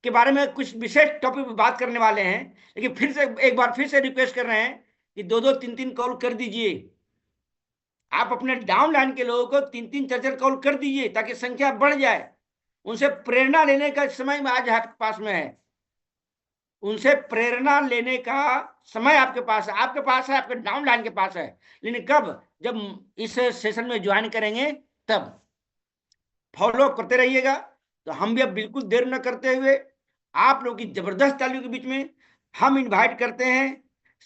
के बारे में कुछ विशेष टॉपिक पे बात करने वाले हैं। लेकिन फिर से एक बार फिर से रिक्वेस्ट कर रहे हैं कि 2-2 3-3 कॉल कर दीजिए। आप अपने डाउन लाइन के लोगों को 3-3 4-4 कॉल कर दीजिए ताकि संख्या बढ़ जाए। उनसे प्रेरणा लेने का समय में आज आपके पास में है। उनसे प्रेरणा लेने का समय आपके पास है, आपके डाउन लाइन के पास है। लेकिन कब? जब इस सेशन में ज्वाइन करेंगे तब। फॉलो करते रहिएगा। तो हम भी अब बिल्कुल देर न करते हुए आप लोग की जबरदस्त तालियों के बीच में हम इनवाइट करते हैं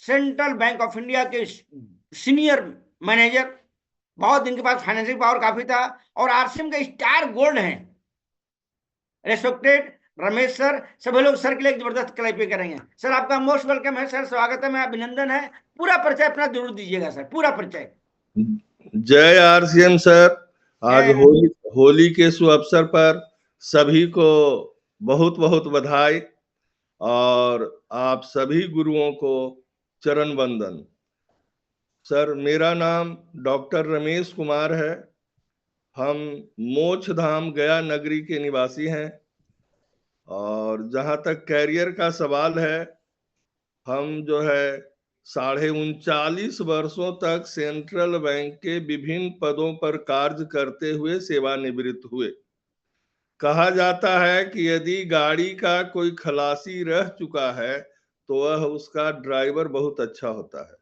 सेंट्रल बैंक ऑफ इंडिया के सीनियर मैनेजर, बहुत दिन के बाद फाइनेंशियल पावर काफी था और आरसीएम का स्टार गोल्ड है, रेस्पेक्टेड रमेश सर। सभी लोग सर के लिए जबरदस्त क्लैपिंग करेंगे। सर आपका मोस्ट वेलकम है सर, स्वागत है, मैं अभिनंदन है। पूरा परिचय अपना जरूर दीजिएगा सर, पूरा परिचय। जय आरसीएम सर। आज जय। होली के शुभ अवसर पर सभी को बहुत बहुत बधाई और आप सभी गुरुओं को चरण वंदन। सर मेरा नाम डॉक्टर रमेश कुमार है। हम मोक्ष धाम गया नगरी के निवासी हैं और जहां तक कैरियर का सवाल है, हम जो है 39.5 वर्षों तक सेंट्रल बैंक के विभिन्न पदों पर कार्य करते हुए सेवानिवृत्त हुए। कहा जाता है कि यदि गाड़ी का कोई खलासी रह चुका है तो वह उसका ड्राइवर बहुत अच्छा होता है।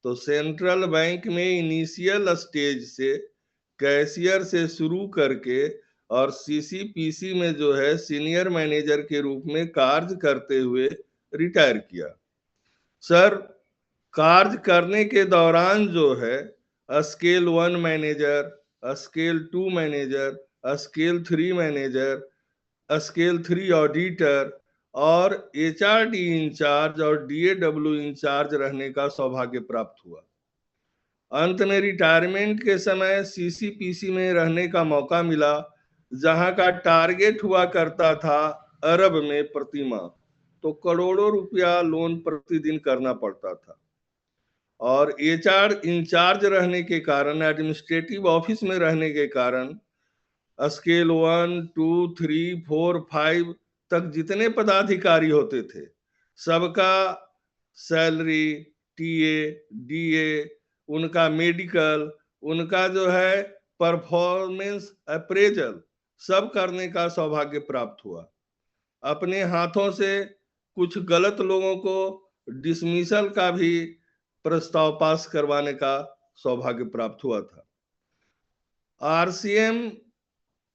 तो सेंट्रल बैंक में इनिशियल स्टेज से कैशियर से शुरू करके और सीसीपीसी में जो है सीनियर मैनेजर के रूप में कार्य करते हुए रिटायर किया। सर कार्य करने के दौरान जो है scale 1 manager, scale 2 manager, scale 3 manager, scale 3 auditor और एचआरडी इंचार्ज और डीएडब्ल्यू इंचार्ज रहने का सौभाग्य प्राप्त हुआ। अंत में रिटायरमेंट के समय सीसीपीसी में रहने का मौका मिला, जहां का टारगेट हुआ करता था अरब में प्रति माह, तो करोड़ों रुपया लोन प्रतिदिन करना पड़ता था। और एचआर इंचार्ज रहने के कारण, एडमिनिस्ट्रेटिव ऑफिस में रहने के कारण स्केल 1, 2, 3, 4, 5 तक जितने पदाधिकारी होते थे सबका सैलरी, टीए, डीए, उनका मेडिकल, उनका जो है परफॉर्मेंस अप्रेजल सब करने का सौभाग्य प्राप्त हुआ। अपने हाथों से कुछ गलत लोगों को डिसमिसल का भी प्रस्ताव पास करवाने का सौभाग्य प्राप्त हुआ था। आरसीएम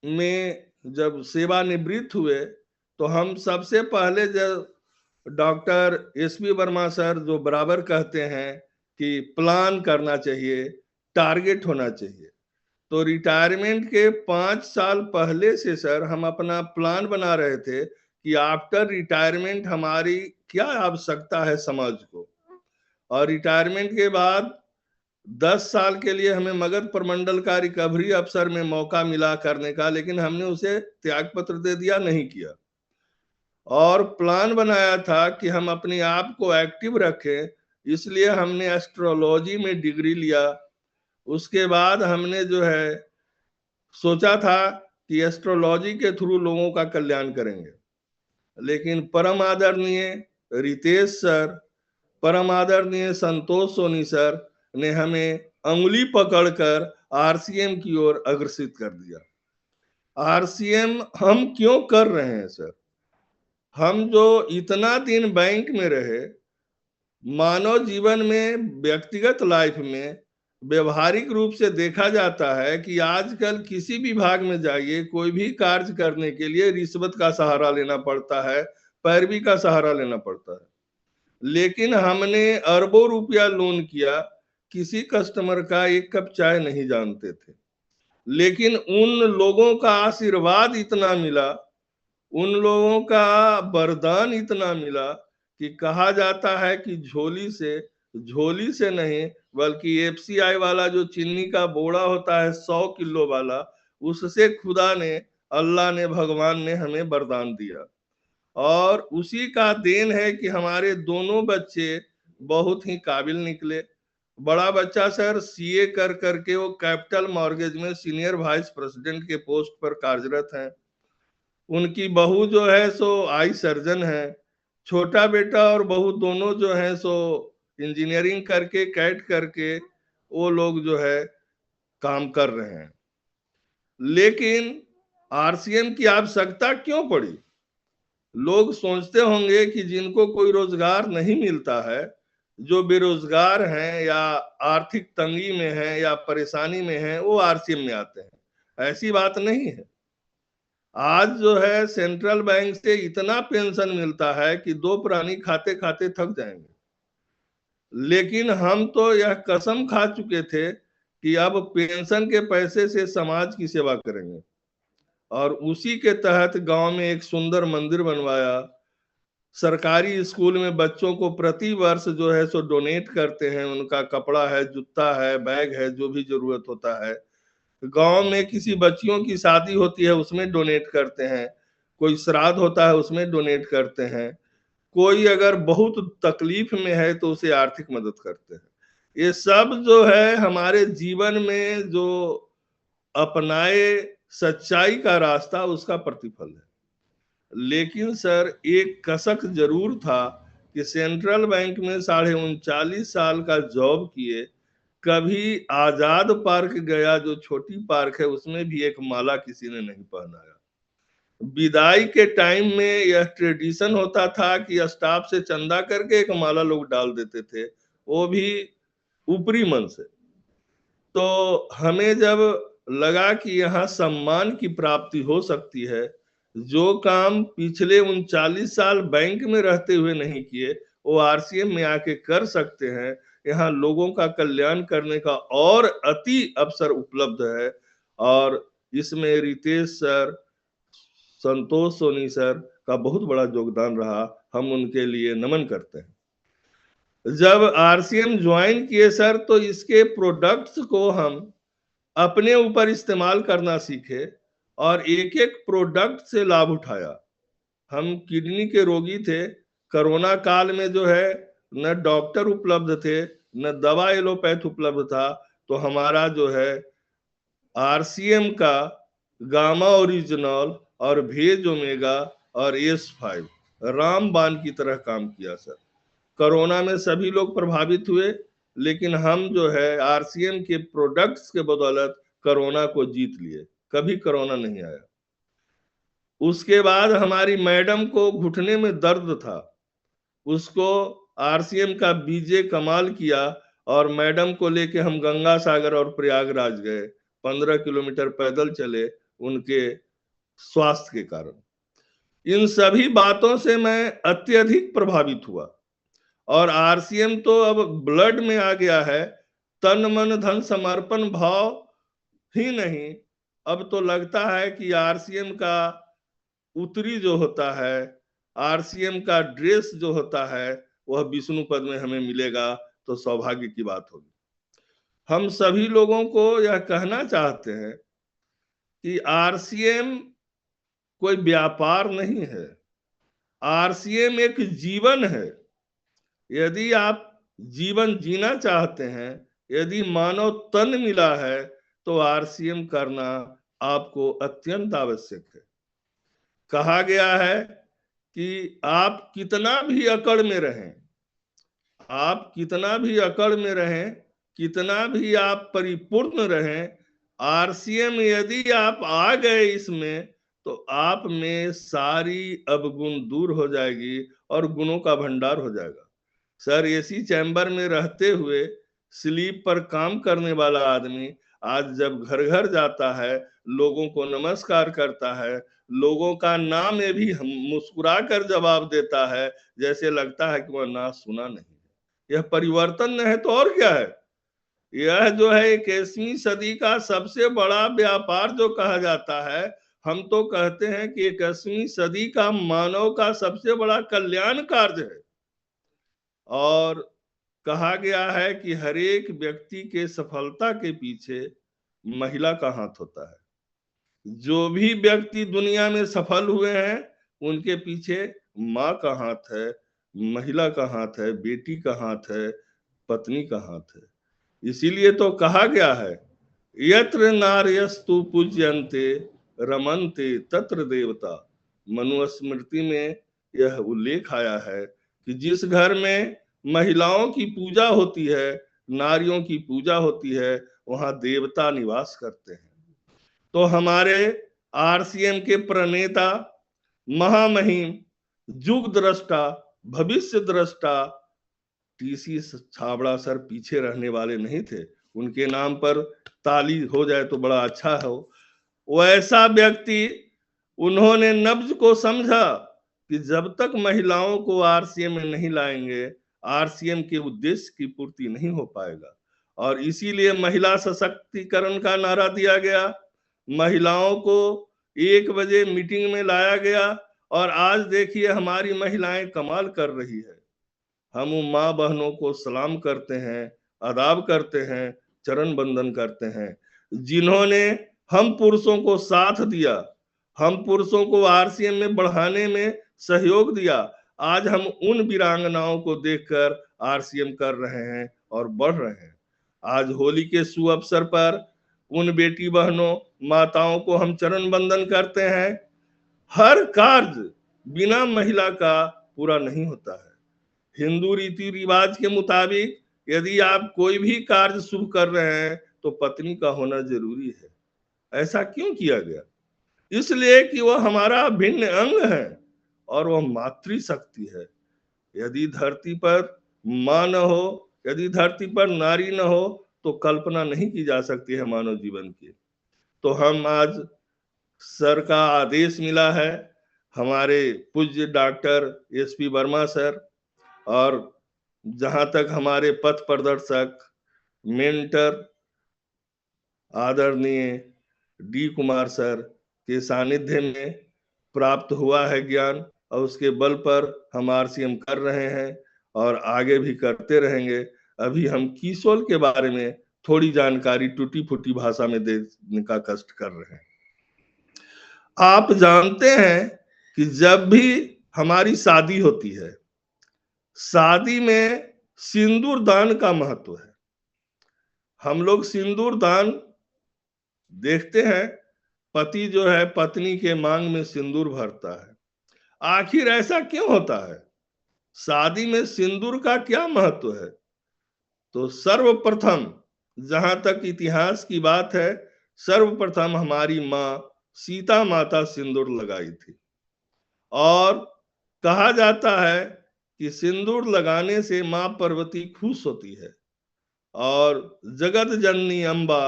में जब सेवानिवृत्त हुए तो हम सबसे पहले जब डॉक्टर एसपी वर्मा सर जो बराबर कहते हैं कि प्लान करना चाहिए, टारगेट होना चाहिए, तो रिटायरमेंट के 5 साल पहले से सर हम अपना प्लान बना रहे थे कि आफ्टर रिटायरमेंट हमारी क्या आवश्यकता है समाज को। और रिटायरमेंट के बाद 10 साल के लिए हमें मगध प्रमंडल का रिकवरी अफसर में मौका मिला करने का, लेकिन हमने उसे त्याग पत्र दे दिया, नहीं किया। और प्लान बनाया था कि हम अपने आप को एक्टिव रखें, इसलिए हमने एस्ट्रोलॉजी में डिग्री लिया। उसके बाद हमने जो है सोचा था कि एस्ट्रोलॉजी के थ्रू लोगों का कल्याण करेंगे, लेकिन परम आदरणीय रितेश सर, परम आदरणीय संतोष सोनी सर ने हमें अंगुली पकड़कर आरसीएम की ओर अग्रसित कर दिया। आरसीएम हम क्यों कर रहे हैं सर? हम जो इतना दिन बैंक में रहे, मानव जीवन में, व्यक्तिगत लाइफ में व्यवहारिक रूप से देखा जाता है कि आजकल किसी भी भाग में जाइए, कोई भी कार्य करने के लिए रिश्वत का सहारा लेना पड़ता है, पैरवी का सहारा लेना पड़ता है। लेकिन हमने अरबों रुपया लोन किया, किसी कस्टमर का एक कप चाय नहीं जानते थे, लेकिन उन लोगों का आशीर्वाद इतना मिला, उन लोगों का वरदान इतना मिला कि कहा जाता है कि झोली से नहीं बल्कि एफसीआई वाला जो चीनी का बोरा होता है 100 किलो वाला, उससे खुदा ने, अल्लाह ने, भगवान ने हमें वरदान दिया। और उसी का देन है कि हमारे दोनों बच्चे बहुत ही काबिल निकले। बड़ा बच्चा सर सीए कर करके वो कैपिटल मॉर्गेज में सीनियर वाइस प्रेसिडेंट के पोस्ट पर कार्यरत हैं। उनकी बहू जो है सो आई सर्जन है, छोटा बेटा और बहू दोनों जो है सो इंजीनियरिंग करके कैट करके वो लोग जो है काम कर रहे हैं। लेकिन आरसीएम की आवश्यकता क्यों पड़ी? लोग सोचते होंगे कि जिनको कोई रोजगार नहीं मिलता है, जो बेरोजगार हैं या आर्थिक तंगी में हैं या परेशानी में हैं, वो आरसीएम में आते हैं। ऐसी बात नहीं है। आज जो है सेंट्रल बैंक से इतना पेंशन मिलता है कि दो प्राणी खाते खाते थक जाएंगे। लेकिन हम तो यह कसम खा चुके थे कि अब पेंशन के पैसे से समाज की सेवा करेंगे, और उसी के तहत गांव में एक सुंदर मंदिर बनवाया। सरकारी स्कूल में बच्चों को प्रति वर्ष जो है सो डोनेट करते हैं, उनका कपड़ा है, जूता है, बैग है, जो भी जरूरत होता है। गांव में किसी बच्चियों की शादी होती है, उसमें डोनेट करते हैं। कोई श्राद्ध होता है, उसमें डोनेट करते हैं। कोई अगर बहुत तकलीफ में है तो उसे आर्थिक मदद करते हैं। ये सब जो है हमारे जीवन में जो अपनाए सच्चाई का रास्ता, उसका प्रतिफल है। लेकिन सर एक कसक जरूर था कि सेंट्रल बैंक में 39.5 साल का जॉब किए, कभी आजाद पार्क गया, जो छोटी पार्क है, उसमें भी एक माला किसी ने नहीं पहनाया। विदाई के टाइम में यह ट्रेडिशन होता था कि स्टाफ से चंदा करके एक माला लोग डाल देते थे, वो भी ऊपरी मन से। तो हमें जब लगा कि यहाँ सम्मान की प्राप्ति हो सकती है, जो काम पिछले 39 साल बैंक में रहते हुए नहीं किए, वो आरसीएम में आके कर सकते हैं। यहाँ लोगों का कल्याण करने का और अति अवसर उपलब्ध है। और इसमें रितेश सर, संतोष सोनी सर का बहुत बड़ा योगदान रहा। हम उनके लिए नमन करते हैं। जब आरसीएम ज्वाइन किए सर, तो इसके प्रोडक्ट्स को हम अपने ऊपर इस्तेमाल करना सीखे और एक एक प्रोडक्ट से लाभ उठाया। हम किडनी के रोगी थे। कोरोना काल में जो है न डॉक्टर उपलब्ध थे, न दवा एलोपैथ उपलब्ध था, तो हमारा जो है आरसीएम का गामा ओरिजिनल और भेज ओमेगा और S5 रामबाण की तरह काम किया सर। कोरोना में सभी लोग प्रभावित हुए, लेकिन हम जो है आरसीएम के प्रोडक्ट्स के बदौलत कोरोना को जीत लिए, कभी कोरोना नहीं आया। उसके बाद हमारी मैडम को घुटने में दर्द था, उसको आरसीएम का बीजे कमाल किया और मैडम को लेके हम गंगा सागर और प्रयागराज गए। 15 किलोमीटर पैदल चले उनके स्वास्थ्य के कारण। इन सभी बातों से मैं अत्यधिक प्रभावित हुआ और आरसीएम तो अब ब्लड में आ गया है। तन मन धन समर्पण भाव ही नहीं, अब तो लगता है कि आरसीएम का उत्तरी जो होता है, आरसीएम का ड्रेस जो होता है, वह विष्णु पद में हमें मिलेगा तो सौभाग्य की बात होगी। हम सभी लोगों को यह कहना चाहते हैं कि आरसीएम कोई व्यापार नहीं है, आरसीएम एक जीवन है। यदि आप जीवन जीना चाहते हैं, यदि मानव तन मिला है, तो आरसीएम करना आपको अत्यंत आवश्यक है। कहा गया है कि आप कितना भी अकड़ में रहें, आप कितना भी अकड़ में रहें, कितना भी आप परिपूर्ण रहें, आरसीएम यदि आप आ गए इसमें, तो आप में सारी अवगुण दूर हो जाएगी और गुणों का भंडार हो जाएगा। सर एसी चैम्बर में रहते हुए स्लीप पर काम करने वाला आदमी आज जब घर घर जाता है, लोगों को नमस्कार करता है, लोगों का नाम में भी मुस्कुरा कर जवाब देता है, जैसे लगता है कि वह ना सुना नहीं है। यह परिवर्तन है तो और क्या है। यह जो है 21वीं सदी का सबसे बड़ा व्यापार जो कहा जाता है, हम तो कहते हैं कि 21वीं सदी का मानव का सबसे बड़ा कल्याण कार्य है। और कहा गया है कि हर एक व्यक्ति के सफलता के पीछे महिला का हाथ होता है। जो भी व्यक्ति दुनिया में सफल हुए हैं, उनके पीछे माँ का हाथ है, महिला का हाथ है, बेटी का हाथ है, पत्नी का हाथ है। इसीलिए तो कहा गया है, यत्र नार्यस्तु पूज्यन्ते रमन्ते तत्र देवता। मनुस्मृति में यह उल्लेख आया है कि जिस घर में महिलाओं की पूजा होती है, नारियों की पूजा होती है, वहां देवता निवास करते हैं। तो हमारे आरसीएम के प्रणेता, महामहिम, युग दृष्टा, भविष्य दृष्टा टीसी छाबड़ा सर पीछे रहने वाले नहीं थे। उनके नाम पर ताली हो जाए तो बड़ा अच्छा हो। वैसा व्यक्ति, उन्होंने नब्ज को समझा कि जब तक महिलाओं को आरसीएम में नहीं लाएंगे, आरसीएम के उद्देश्य की पूर्ति नहीं हो पाएगा। और इसीलिए महिला सशक्तिकरण का नारा दिया गया, महिलाओं को 1 बजे मीटिंग में लाया गया, और आज देखिए हमारी महिलाएं कमाल कर रही है। हम उन माँ बहनों को सलाम करते हैं, आदाब करते हैं, चरण बंदन करते हैं, जिन्होंने हम पुरुषों को साथ दिया, हम पुरुषों को आरसीएम में बढ़ाने में सहयोग दिया। आज हम उन वीरांगनाओं को देखकर आरसीएम कर रहे हैं और बढ़ रहे हैं। आज होली के शुभ अवसर पर उन बेटी बहनों, माताओं को हम चरण बंदन करते हैं। हर कार्य बिना महिला का पूरा नहीं होता है। हिंदू रीति रिवाज के मुताबिक यदि आप कोई भी कार्य शुभ कर रहे हैं तो पत्नी का होना जरूरी है। ऐसा क्यों किया गया? इसलिए कि वह हमारा अभिन्न अंग है और वह मातृशक्ति है। यदि धरती पर मां न हो, यदि धरती पर नारी न हो, तो कल्पना नहीं की जा सकती है मानव जीवन की। तो हम आज सर का आदेश मिला है, हमारे पूज्य डॉक्टर एसपी वर्मा सर, और जहां तक हमारे पथ प्रदर्शक, मेंटर आदरणीय डी कुमार सर के सानिध्य में प्राप्त हुआ है ज्ञान, और उसके बल पर हम आरसीएम कर रहे हैं और आगे भी करते रहेंगे। अभी हम कीसोल के बारे में थोड़ी जानकारी टूटी फूटी भाषा में देने का कष्ट कर रहे हैं। आप जानते हैं कि जब भी हमारी शादी होती है, शादी में सिंदूर दान का महत्व है। हम लोग सिंदूर दान देखते हैं, पति जो है पत्नी के मांग में सिंदूर भरता है। आखिर ऐसा क्यों होता है? शादी में सिंदूर का क्या महत्व है? तो सर्वप्रथम, जहां तक इतिहास की बात है, सर्वप्रथम हमारी मां सीता माता सिंदूर लगाई थी, और कहा जाता है कि सिंदूर लगाने से मां पार्वती खुश होती है, और जगत जननी अम्बा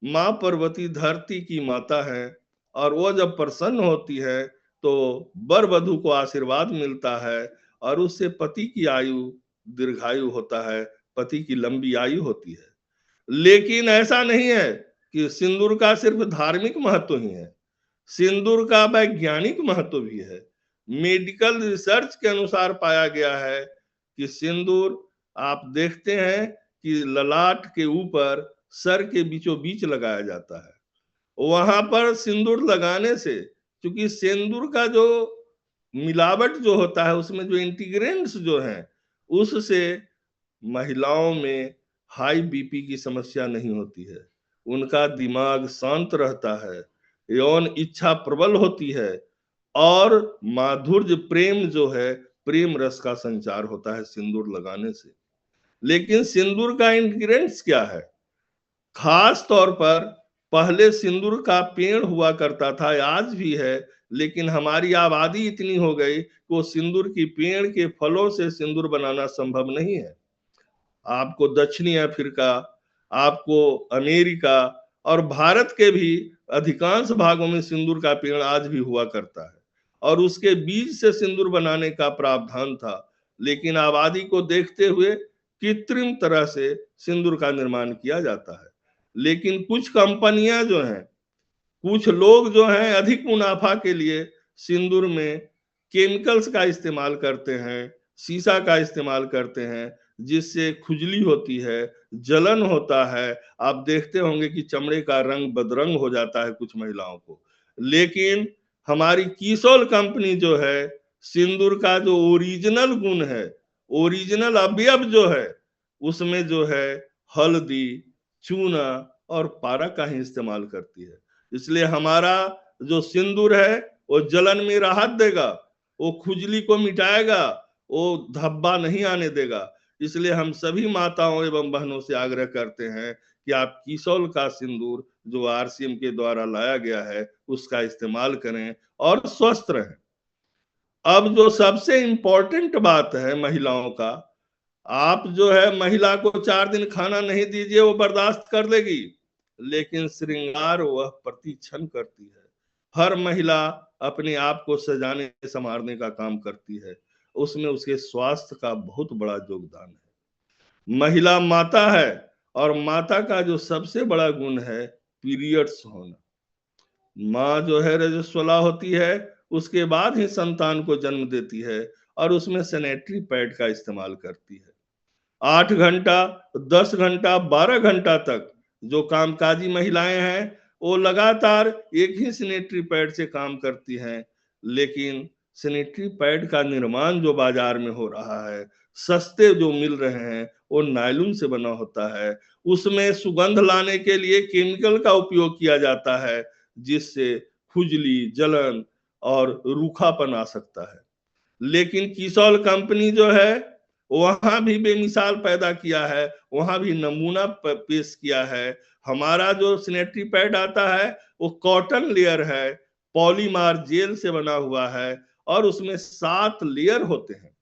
मां पार्वती धरती की माता है, और वो जब प्रसन्न होती है तो वर वधू को आशीर्वाद मिलता है, और उससे पति की आयु दीर्घायु होता है, पति की लंबी आयु होती है। लेकिन ऐसा नहीं है कि सिंदूर का सिर्फ धार्मिक महत्व ही है, सिंदूर का वैज्ञानिक महत्व भी है। मेडिकल रिसर्च के अनुसार पाया गया है कि सिंदूर, आप देखते हैं कि ललाट के ऊपर सर के बीचों बीच लगाया जाता है। वहां पर सिंदूर लगाने से, क्योंकि सिंदूर का जो मिलावट जो होता है, उसमें जो इंटीग्रेंट्स जो हैं, उससे महिलाओं में हाई बीपी की समस्या नहीं होती है, उनका दिमाग शांत रहता है, यौन इच्छा प्रबल होती है, और माधुर्य प्रेम जो है, प्रेम रस का संचार होता है सिंदूर लगाने से। लेकिन सिंदूर का इंग्रेडिएंट्स क्या है? खास तौर पर पहले सिंदूर का पेड़ हुआ करता था, आज भी है, लेकिन हमारी आबादी इतनी हो गई कि वो सिंदूर की पेड़ के फलों से सिंदूर बनाना संभव नहीं है। आपको दक्षिणी अफ्रीका, आपको अमेरिका और भारत के भी अधिकांश भागों में सिंदूर का पेड़ आज भी हुआ करता है, और उसके बीज से सिंदूर बनाने का प्रावधान था। लेकिन आबादी को देखते हुए कृत्रिम तरह से सिंदूर का निर्माण किया जाता है। लेकिन कुछ कंपनियां जो हैं, कुछ लोग जो हैं, अधिक मुनाफा के लिए सिंदूर में केमिकल्स का इस्तेमाल करते हैं, शीशा का इस्तेमाल करते हैं, जिससे खुजली होती है, जलन होता है। आप देखते होंगे कि चमड़े का रंग बदरंग हो जाता है कुछ महिलाओं को। लेकिन हमारी कीसोल कंपनी जो है, सिंदूर का जो ओरिजिनल गुण है, ओरिजिनल अवयव जो है, उसमें जो है हल्दी, चूना और पारा का ही इस्तेमाल करती है। इसलिए हमारा जो सिंदूर है वो जलन में राहत देगा, वो खुजली को मिटाएगा, वो धब्बा नहीं आने देगा। इसलिए हम सभी माताओं एवं बहनों से आग्रह करते हैं कि आप कीसोल का सिंदूर जो आरसीएम के द्वारा लाया गया है उसका इस्तेमाल करें और स्वस्थ रहें। अब जो सबसे इंपॉर्टेंट बात है महिलाओं का, आप जो है महिला को 4 दिन खाना नहीं दीजिए, वो बर्दाश्त कर लेगी, लेकिन श्रृंगार वह प्रतिक्षण करती है। हर महिला अपने आप को सजाने संवारने का काम करती है, उसमें उसके स्वास्थ्य का बहुत बड़ा योगदान है। महिला माता है और माता का जो सबसे बड़ा गुण है पीरियड्स होना। माँ जो है रजस्वला होती है, उसके बाद ही संतान को जन्म देती है और उसमें सैनिटरी पैड का इस्तेमाल करती है। 8 घंटा, 10 घंटा, 12 घंटा तक जो कामकाजी महिलाएं हैं वो लगातार एक ही सैनिटरी पैड से काम करती हैं, लेकिन सैनिटरी पैड का निर्माण जो बाजार में हो रहा है, सस्ते जो मिल रहे हैं, वो नायलॉन से बना होता है। उसमें सुगंध लाने के लिए केमिकल का उपयोग किया जाता है, जिससे खुजली, जलन और रूखापन आ सकता है। लेकिन कीसोल कंपनी जो है वहां भी बेमिसाल पैदा किया है, वहां भी नमूना पेश किया है। हमारा जो सैनिटरी पैड आता है वो कॉटन लेयर है, पॉलीमार जेल से बना हुआ है और उसमें 7 लेयर होते हैं।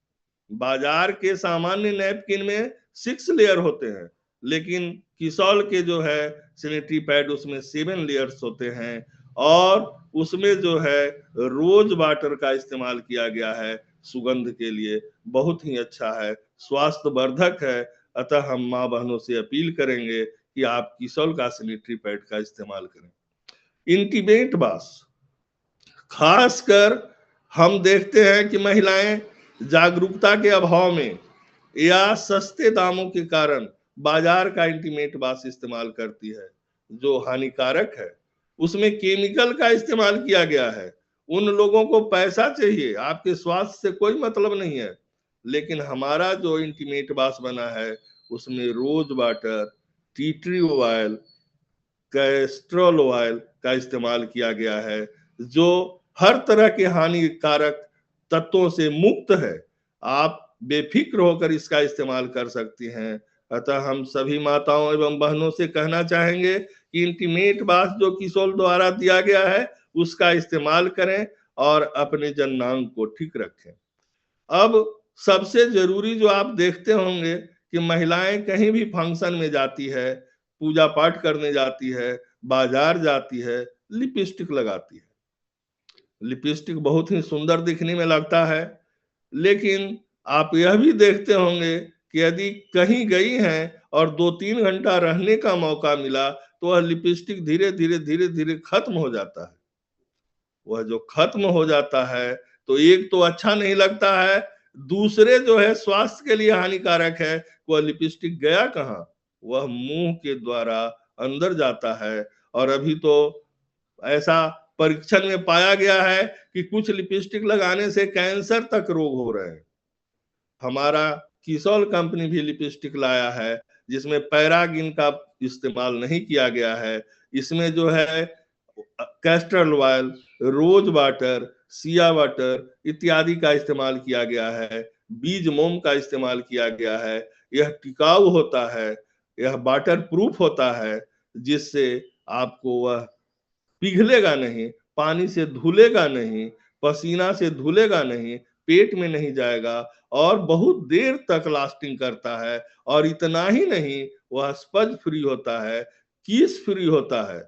बाजार के सामान्य नैपकिन में 6 लेयर होते हैं, लेकिन कीसोल के जो है सैनिटरी पैड उसमें 7 लेयर्स होते हैं और उसमें जो है रोज वाटर का इस्तेमाल किया गया है सुगंध के लिए। बहुत ही अच्छा है, स्वास्थ्य वर्धक है। अतः हम माँ बहनों से अपील करेंगे कि आप कीसोल का सैनिटरी पैड का इस्तेमाल करें। इंटीमेट बास, खासकर हम देखते हैं कि महिलाएं जागरूकता के अभाव में या सस्ते दामों के कारण बाजार का इंटीमेट बास इस्तेमाल करती है, जो हानिकारक है। उसमें केमिकल का इस्तेमाल किया गया है। उन लोगों को पैसा चाहिए, आपके स्वास्थ्य से कोई मतलब नहीं है। लेकिन हमारा जो इंटीमेट बास बना है उसमें rose water, tea tree oil, castor oil का इस्तेमाल किया गया है, जो हर तरह के हानिकारक तत्वों से मुक्त है। आप बेफिक्र होकर इसका इस्तेमाल कर सकती हैं। अतः हम सभी माताओं एवं बहनों से कहना चाहेंगे कि इंटीमेट बास जो कीसोल द्वारा दिया गया है उसका इस्तेमाल करें और अपने जननांग को ठीक रखें। अब सबसे जरूरी जो आप देखते होंगे कि महिलाएं कहीं भी फंक्शन में जाती है, पूजा पाठ करने जाती है, बाजार जाती है, लिपस्टिक लगाती है। लिपस्टिक बहुत ही सुंदर दिखने में लगता है, लेकिन आप यह भी देखते होंगे कि यदि कहीं गई हैं और 2-3 घंटा रहने का मौका मिला तो वह लिपस्टिक धीरे धीरे धीरे धीरे खत्म हो जाता है। वह जो खत्म हो जाता है तो एक तो अच्छा नहीं लगता है, दूसरे जो है स्वास्थ्य के लिए हानिकारक है। वह लिपस्टिक गया कहाँ? वह मुंह के द्वारा अंदर जाता है। और अभी तो ऐसा परीक्षण में पाया गया है कि कुछ लिपस्टिक लगाने से कैंसर तक रोग हो रहे हैं। हमारा कीसोल कंपनी भी लिपस्टिक लाया है जिसमें पैरागिन का इस्तेमाल नहीं किया गया है। इसमें जो है कैस्टर ऑयल, रोज वाटर, सिया वाटर इत्यादि का इस्तेमाल किया गया है। बीज मोम का इस्तेमाल किया गया है। यह टिकाऊ होता है, यह वाटर प्रूफ होता है, जिससे आपको वह पिघलेगा नहीं, पानी से धुलेगा नहीं, पसीना से धुलेगा नहीं, पेट में नहीं जाएगा और बहुत देर तक लास्टिंग करता है। और इतना ही नहीं, वह स्पंज फ्री होता है, किस फ्री होता है।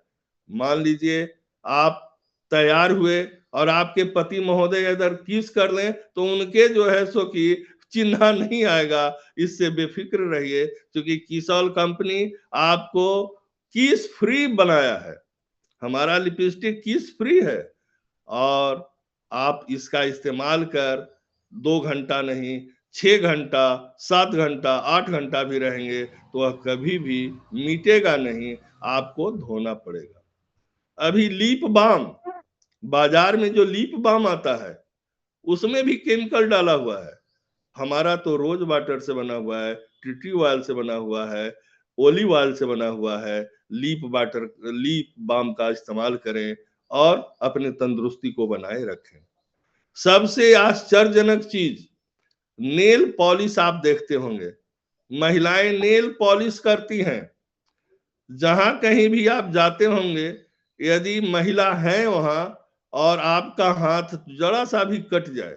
मान लीजिए आप तैयार हुए और आपके पति महोदय इधर किस कर लें तो उनके जो है सो कि चिन्ह नहीं आएगा। इससे बेफिक्र रहिए, क्योंकि कीसोल कंपनी आपको किस फ्री बनाया है। हमारा लिपस्टिक किस फ्री है और आप इसका इस्तेमाल कर 2 घंटा नहीं, 6 घंटा, 7 घंटा, 8 घंटा भी रहेंगे तो वह कभी भी मिटेगा नहीं, आपको धोना पड़ेगा। अभी लिप बाम, बाजार में जो लिप बाम आता है उसमें भी केमिकल डाला हुआ है। हमारा तो रोज वाटर से बना हुआ है, टी ऑयल से बना हुआ है, ओलिव ऑयल से बना हुआ है। लीप वाटर, लीप बाम का इस्तेमाल करें और अपने तंदुरुस्ती को बनाए रखें। सबसे आश्चर्यजनक चीज, नेल पॉलिश आप देखते होंगे, महिलाएं नेल पॉलिश करती हैं। जहां कहीं भी आप जाते होंगे, यदि महिला है वहां और आपका हाथ जरा सा भी कट जाए,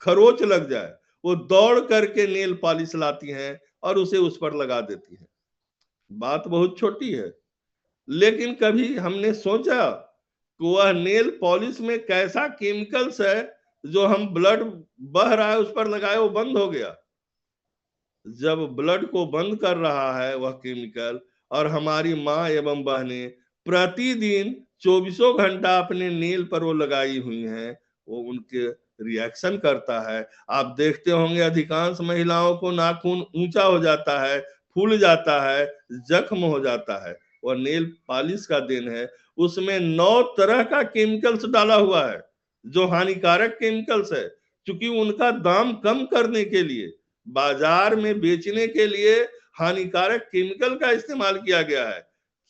खरोच लग जाए, वो दौड़ करके नेल पॉलिश लाती हैं और उसे उस पर लगा देती हैं। बात बहुत छोटी है, लेकिन कभी हमने सोचा कि वह नेल पॉलिश में कैसा केमिकल्स है जो हम ब्लड बह रहा है उस पर लगाए वो बंद हो गया। जब ब्लड को बंद कर रहा है वह केमिकल, और हमारी माँ एवं बहनें प्रतिदिन 24 घंटा अपने नेल पर वो लगाई हुई हैं, वो उनके रिएक्शन करता है। आप देखते होंगे अधिकांश महिलाओं को नाखून ऊंचा हो जाता है, फूल जाता है, जख्म हो जाता है। वह नेल पॉलिश का देन है। उसमें 9 तरह का केमिकल्स डाला हुआ है जो हानिकारक केमिकल्स है। क्योंकि उनका दाम कम करने के लिए, बाजार में बेचने के लिए हानिकारक केमिकल का इस्तेमाल किया गया है।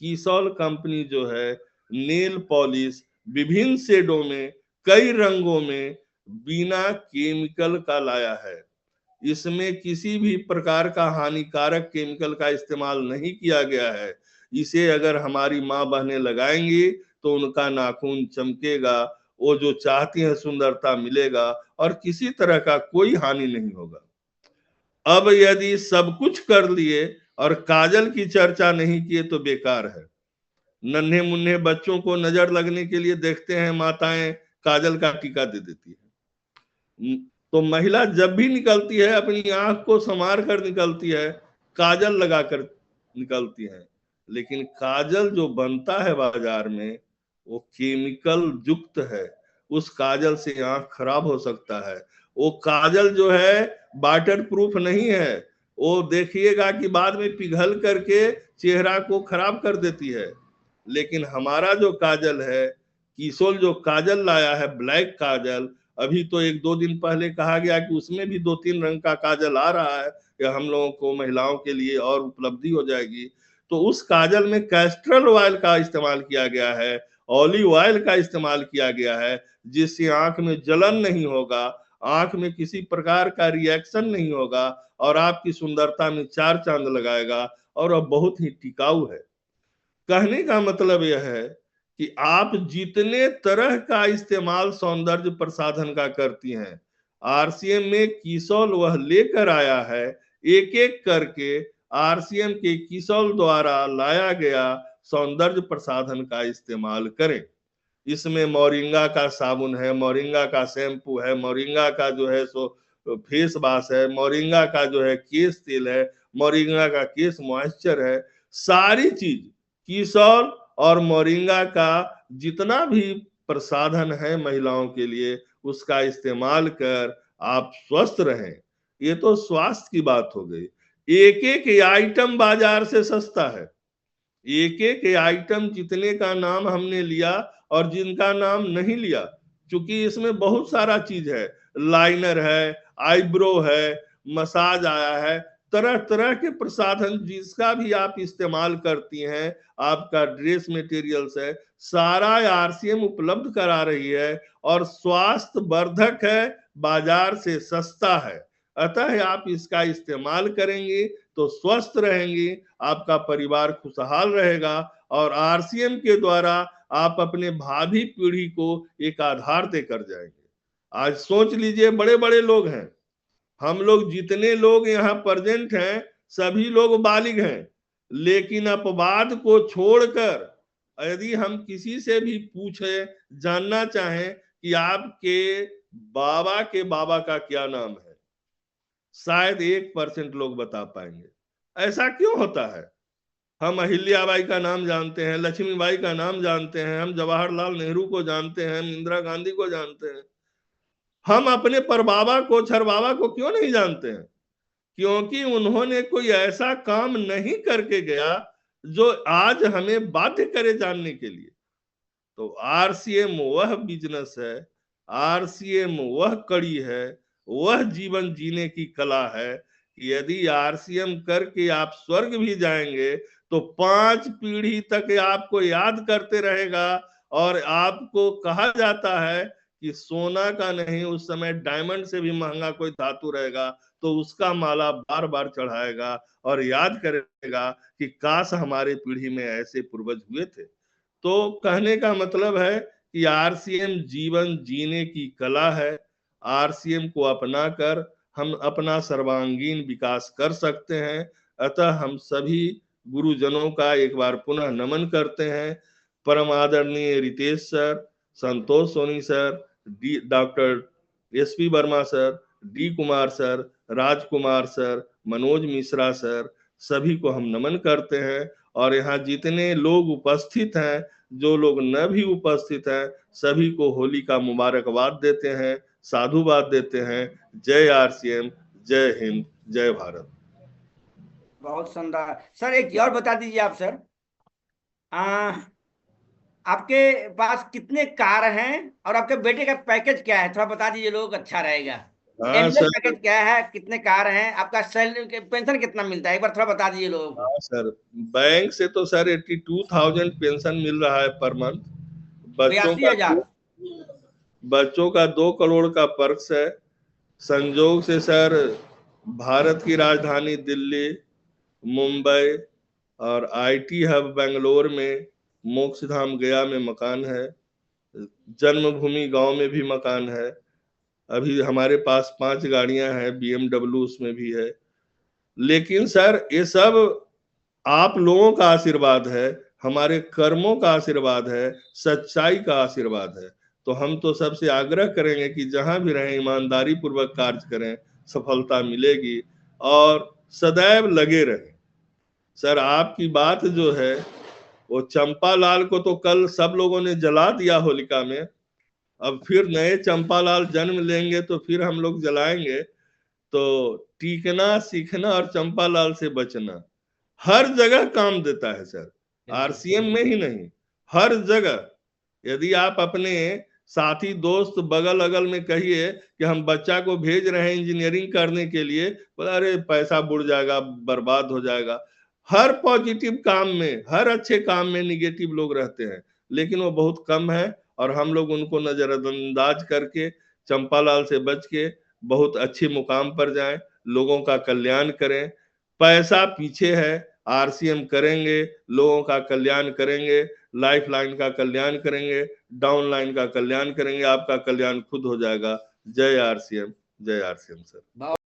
कीसॉल कंपनी जो है नेल पॉलिश विभिन्न शेडों में, कई रंगों में, बिना केमिकल का लाया है। इसमें किसी भी प्रकार का हानिकारक केमिकल का इस्तेमाल नहीं किया गया है। इसे अगर हमारी माँ बहनें लगाएंगी तो उनका नाखून चमकेगा, वो जो चाहती है सुंदरता मिलेगा और किसी तरह का कोई हानि नहीं होगा। अब यदि सब कुछ कर लिए और काजल की चर्चा नहीं किए तो बेकार है। नन्हे मुन्ने बच्चों को नजर लगने के लिए देखते हैं माताएं काजल का टीका दे देती है। तो महिला जब भी निकलती है अपनी आंख को संवार कर निकलती है, काजल लगाकर निकलती है। लेकिन काजल जो बनता है बाजार में वो केमिकल युक्त है। उस काजल से आंख खराब हो सकता है। वो काजल जो है वाटर प्रूफ नहीं है। वो देखिएगा कि बाद में पिघल करके चेहरा को खराब कर देती है। लेकिन हमारा जो काजल है, कीसोल जो काजल लाया है, ब्लैक काजल, अभी तो 1-2 दिन पहले कहा गया कि उसमें भी 2-3 रंग का काजल आ रहा है, या हम लोगों को महिलाओं के लिए और उपलब्धि हो जाएगी। तो उस काजल में कैस्ट्रल ऑयल का इस्तेमाल किया गया है, ऑलिव ऑयल का इस्तेमाल किया गया है, जिससे आंख में जलन नहीं होगा, आंख में किसी प्रकार का रिएक्शन नहीं होगा और आपकी सुंदरता में 4 चांद लगाएगा, और वह बहुत ही टिकाऊ है। कहने का मतलब यह है कि आप जितने तरह का इस्तेमाल सौंदर्य प्रसाधन का करती हैं, आरसीएम में कीसॉल वह लेकर आया है। एक एक करके आरसीएम के कीसॉल द्वारा लाया गया सौंदर्य प्रसाधन का इस्तेमाल करें। इसमें मोरिंगा का साबुन है, मोरिंगा का शैम्पू है, मोरिंगा का जो है सो फेस वॉश है, मोरिंगा का जो है केश तेल है, मोरिंगा का केश मॉइस्चर है। सारी चीज कीसॉल और मोरिंगा का जितना भी प्रसाधन है महिलाओं के लिए, उसका इस्तेमाल कर आप स्वस्थ रहें। ये तो स्वास्थ्य की बात हो गई। एक एक आइटम बाजार से सस्ता है। एक एक आइटम जितने का नाम हमने लिया और जिनका नाम नहीं लिया, क्योंकि इसमें बहुत सारा चीज है, लाइनर है, आईब्रो है, मसाज आया है, तरह तरह के प्रसाधन जिसका भी आप इस्तेमाल करती हैं, आपका ड्रेस मटेरियल्स है, सारा आरसीएम उपलब्ध करा रही है और स्वास्थ्य वर्धक है, बाजार से सस्ता है। अतः आप इसका इस्तेमाल करेंगे तो स्वस्थ रहेंगे, आपका परिवार खुशहाल रहेगा और आरसीएम के द्वारा आप अपने भावी पीढ़ी को एक आधार देकर जाएंगे। आज सोच लीजिए, बड़े बड़े लोग हैं, हम लोग जितने लोग यहाँ प्रेजेंट हैं सभी लोग बालिग हैं, लेकिन अपवाद को छोड़कर यदि हम किसी से भी पूछे, जानना चाहें कि आपके बाबा का क्या नाम है, शायद 1% लोग बता पाएंगे। ऐसा क्यों होता है? हम अहिल्याबाई का नाम जानते हैं, लक्ष्मीबाई का नाम जानते हैं, हम जवाहरलाल नेहरू को जानते हैं, हम इंदिरा गांधी को जानते हैं। हम अपने परबाबा को, छरबाबा को क्यों नहीं जानते हैं? क्योंकि उन्होंने कोई ऐसा काम नहीं करके गया जो आज हमें बाध्य करे जानने के लिए। तो आरसीएम वह बिजनेस है, आरसीएम वह कड़ी है, वह जीवन जीने की कला है। यदि आरसीएम करके आप स्वर्ग भी जाएंगे तो 5 पीढ़ी तक आपको याद करते रहेगा और आपको कहा जाता है कि सोना का नहीं, उस समय डायमंड से भी महंगा कोई धातु रहेगा तो उसका माला बार बार चढ़ाएगा और याद करेगा कि काश हमारे पीढ़ी में ऐसे पूर्वज हुए थे। तो कहने का मतलब है कि आरसीएम जीवन जीने की कला है। आरसीएम को अपनाकर हम अपना सर्वांगीण विकास कर सकते हैं। अतः हम सभी गुरुजनों का एक बार पुनः नमन करते हैं। परम आदरणीय Ritesh sir, Santosh Soni sir, doctor SP Verma sir, D Kumar sir, Rajkumar sir, Manoj Mishra sir, सभी को हम नमन करते हैं। और यहाँ जितने लोग उपस्थित हैं, जो लोग न भी उपस्थित हैं, सभी को होली का मुबारकबाद देते हैं, साधुवाद देते हैं। जय आरसीएम, जय हिंद, जय भारत। बहुत शानदार सर। एक और बता दीजिए आप सर, आ, आपके पास कितने कार हैं और आपके बेटे का पैकेज क्या है, थोड़ा बता दीजिए, लोग अच्छा रहेगा। हाँ एनुअल सर। पैकेज क्या है, कितने कार हैं, आपका सैलरी पेंशन कितना मिलता है, एक बार थोड़ा बता दीजिए लोगों को। हाँ सर, बैंक से तो सर 82,000 पेंशन मिल रहा है पर मंथ। बच्चों का 82,000। 2 करोड़ का पर्क्स है। संजोग से सर भारत की राजधानी दिल्ली, मुंबई और आईटी हब बेंगलोर में, मोक्षधाम गया में मकान है, जन्मभूमि गांव में भी मकान है। अभी हमारे पास 5 गाड़ियां हैं, बीएमडब्ल्यू उसमें भी है। लेकिन सर ये सब आप लोगों का आशीर्वाद है, हमारे कर्मों का आशीर्वाद है, सच्चाई का आशीर्वाद है। तो हम तो सबसे आग्रह करेंगे कि जहां भी रहें ईमानदारी पूर्वक कार्य करें, सफलता मिलेगी। और सदैव लगे रहें। सर आपकी बात जो है, वो चंपालाल को तो कल सब लोगों ने जला दिया होलिका में। अब फिर नए चंपालाल जन्म लेंगे तो फिर हम लोग जलाएंगे। तो टीकना सीखना और चंपालाल से बचना हर जगह काम देता है सर, आरसीएम में ही नहीं, हर जगह। यदि आप अपने साथी दोस्त बगल अगल में कहिए कि हम बच्चा को भेज रहे हैं इंजीनियरिंग करने के लिए, बोला अरे पैसा बुड़ जाएगा, बर्बाद हो जाएगा। हर पॉजिटिव काम में, हर अच्छे काम में निगेटिव लोग रहते हैं, लेकिन वो बहुत कम है। और हम लोग उनको नजरअंदाज करके चंपालाल से बच के बहुत अच्छे मुकाम पर जाएं, लोगों का कल्याण करें। पैसा पीछे है, आरसीएम करेंगे, लोगों का कल्याण करेंगे, लाइफ लाइन का कल्याण करेंगे, डाउन लाइन का कल्याण करेंगे, आपका कल्याण खुद हो जाएगा। जय आरसीएम, जय आरसीएम सर।